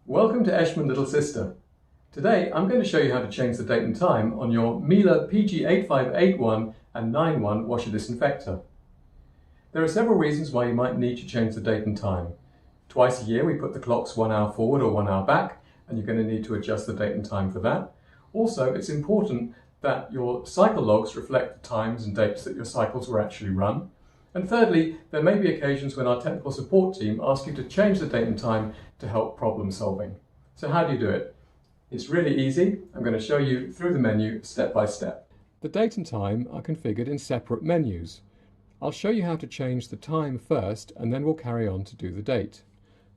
Welcome to Eschmann Little Sister. Today I'm going to show you how to change the date and time on your Miele PG8581 and 91 washer disinfector. There are several reasons why you might need to change the date and time. Twice a year we put the clocks 1 hour forward or 1 hour back, and you're going to need to adjust the date and time for that. Also, it's important that your cycle logs reflect the times and dates that your cycles were actually run. And thirdly, there may be occasions when our technical support team asks you to change the date and time to help problem solving. So how do you do it? It's really easy. I'm going to show you through the menu step by step. The date and time are configured in separate menus. I'll show you how to change the time first, and then we'll carry on to do the date.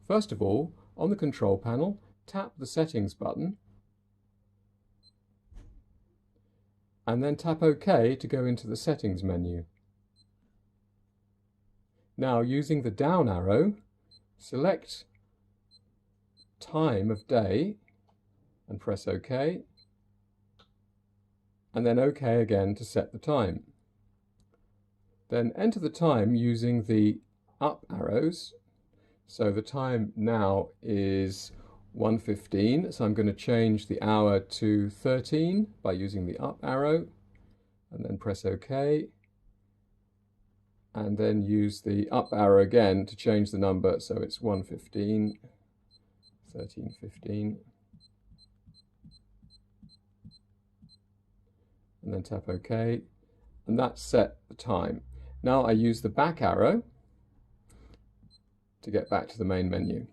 First of all, on the control panel, tap the settings button and then tap OK to go into the settings menu. Now, using the down arrow, select time of day and press OK, and then OK again to set the time. Then enter the time using the up arrows. So the time now is 1:15, so I'm going to change the hour to 13 by using the up arrow, and then press OK. And then use the up arrow again to change the number, so it's 1:15, 13:15, and then tap OK, and that's set the time. Now I use the back arrow to get back to the main menu.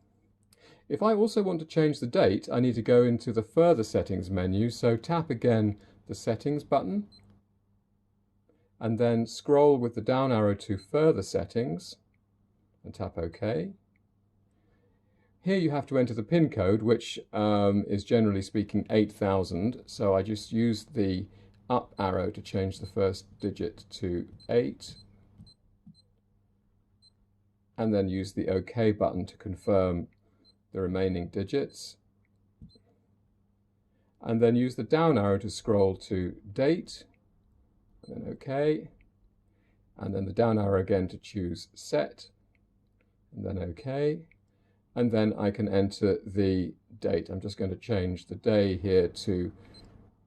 If I also want to change the date, I need to go into the further settings menu, so tap again the settings button, and then scroll with the down arrow to further settings and tap OK. Here you have to enter the PIN code, which is generally speaking 8000, so I just use the up arrow to change the first digit to 8, and then use the OK button to confirm the remaining digits, and then use the down arrow to scroll to date, and then OK, and then the down arrow again to choose set, and then OK, and then I can enter the date. I'm just going to change the day here to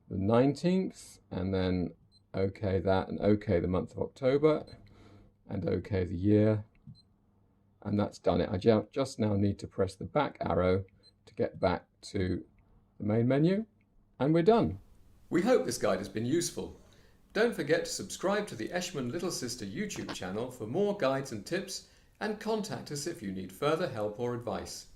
the 19th, and then OK that, and OK the month of October, and OK the year, and that's done it. I just now need to press the back arrow to get back to the main menu, and we're done. We hope this guide has been useful. Don't forget to subscribe to the Eschmann Little Sister YouTube channel for more guides and tips, and contact us if you need further help or advice.